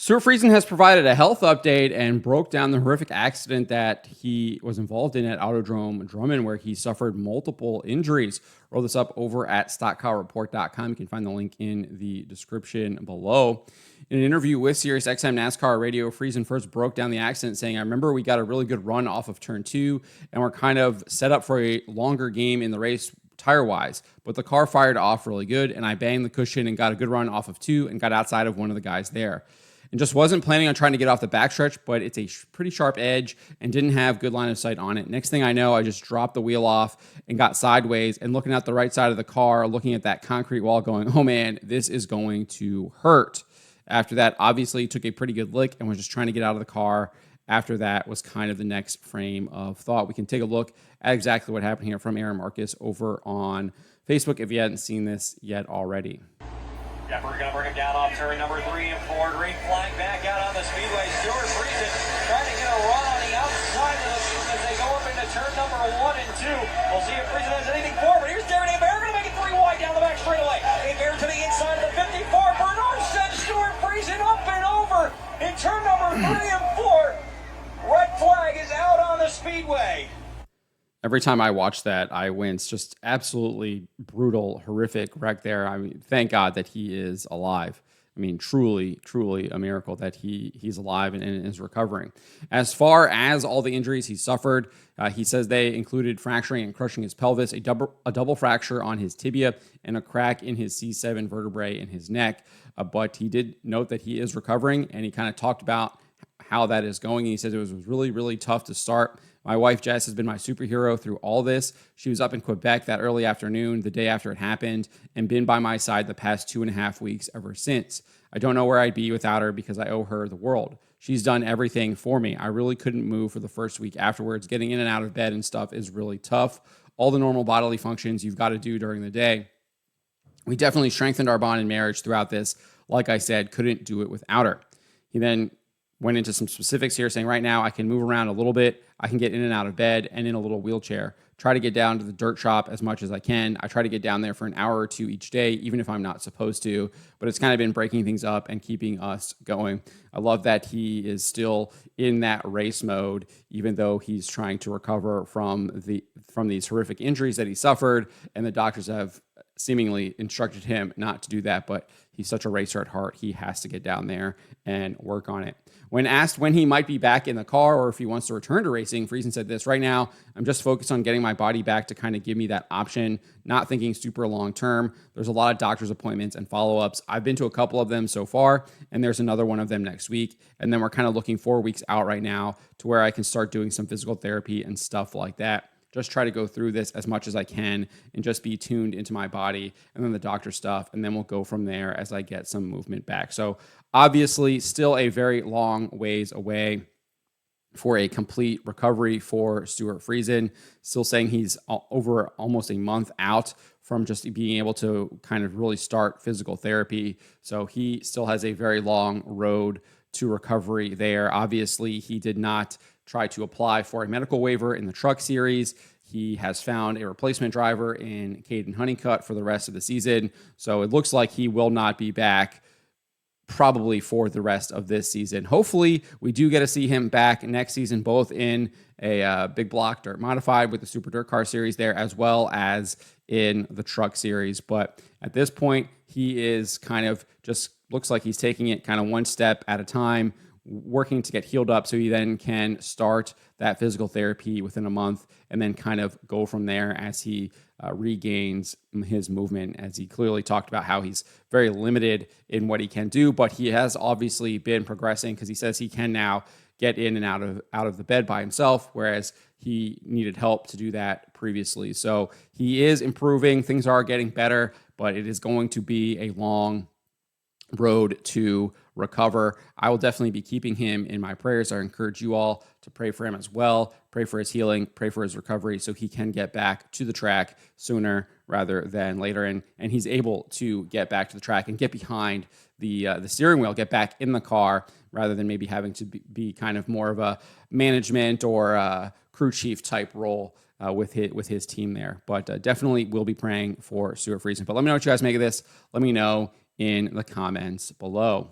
Stewart Friesen has provided a health update and broke down the horrific accident that he was involved in at Autodrome Drummond, where he suffered multiple injuries. Roll this up over at stockcarreport.com. You can find the link in the description below. In an interview with SiriusXM NASCAR Radio, Friesen first broke down the accident, saying, "I remember we got a really good run off of turn 2, and we're kind of set up for a longer game in the race tire-wise, but the car fired off really good, and I banged the cushion and got a good run off of 2 and got outside of one of the guys there. And just wasn't planning on trying to get off the backstretch, but it's a pretty sharp edge and didn't have good line of sight on it. Next thing I know, I just dropped the wheel off and got sideways and looking at the right side of the car, looking at that concrete wall going, oh man, this is going to hurt." After that, obviously took a pretty good lick and was just trying to get out of the car. After that was kind of the next frame of thought. We can take a look at exactly what happened here from Aaron Marcus over on Facebook if you hadn't seen this yet already. Yeah, we're going to bring him down off turn number 3 and 4. Green flag back out on the speedway. Stewart Friesen trying to get a run on the outside of the field as they go up into turn number 1 and 2. We'll see if Friesen has anything forward. Here's Darren Bear going to make it 3 wide down the back straightaway. Bear to the inside of the 54. Bernard sends Stewart Friesen up and over in turn number 3 and 4. Red flag is out on the speedway. Every time I watch that, I wince. Just absolutely brutal, horrific wreck there. I mean, thank God that he is alive. I mean, truly, truly a miracle that he's alive and is recovering. As far as all the injuries he suffered, he says they included fracturing and crushing his pelvis, a double fracture on his tibia, and a crack in his C7 vertebrae in his neck. But he did note that he is recovering, and he kind of talked about how that is going. And he says it was really, really tough to start. My wife, Jess, has been my superhero through all this. She was up in Quebec that early afternoon, the day after it happened, and been by my side the past 2.5 weeks ever since. I don't know where I'd be without her because I owe her the world. She's done everything for me. I really couldn't move for the first week afterwards. Getting in and out of bed and stuff is really tough. All the normal bodily functions you've got to do during the day. We definitely strengthened our bond in marriage throughout this. Like I said, couldn't do it without her." He then went into some specifics here, saying, "Right now I can move around a little bit. I can get in and out of bed and in a little wheelchair. Try to get down to the dirt shop as much as I can. I try to get down there for an hour or 2 each day, even if I'm not supposed to, but it's kind of been breaking things up and keeping us going." I love that he is still in that race mode, even though he's trying to recover from these horrific injuries that he suffered, and the doctors have seemingly instructed him not to do that, but he's such a racer at heart, he has to get down there and work on it. When asked when he might be back in the car or if he wants to return to racing, Friesen said this: "Right now, I'm just focused on getting my body back to kind of give me that option, not thinking super long term. There's a lot of doctor's appointments and follow-ups. I've been to a couple of them so far, and there's another one of them next week. And then we're kind of looking 4 weeks out right now to where I can start doing some physical therapy and stuff like that. Just try to go through this as much as I can and just be tuned into my body and then the doctor stuff. And then we'll go from there as I get some movement back." So obviously still a very long ways away for a complete recovery for Stewart Friesen. Still saying he's over almost a month out from just being able to kind of really start physical therapy. So he still has a very long road to recovery there. Obviously, he did not try to apply for a medical waiver in the truck series. He has found a replacement driver in Caden Honeycutt for the rest of the season. So it looks like he will not be back probably for the rest of this season. Hopefully, we do get to see him back next season, both in a big block dirt modified with the Super DIRTcar series there, as well as in the truck series. But at this point, he is kind of just looks like he's taking it kind of one step at a time, working to get healed up so he then can start that physical therapy within a month and then kind of go from there as he regains his movement, as he clearly talked about how he's very limited in what he can do, but he has obviously been progressing because he says he can now get in and out of the bed by himself, whereas he needed help to do that previously. So he is improving. Things are getting better, but it is going to be a long road to recover. I will definitely be keeping him in my prayers. I encourage you all to pray for him as well. Pray for his healing, pray for his recovery so he can get back to the track sooner rather than later. And he's able to get back to the track and get behind the steering wheel, get back in the car rather than maybe having to be kind of more of a management or a crew chief type role with his team there. But definitely will be praying for Stewart Friesen. But let me know what you guys make of this. Let me know in the comments below.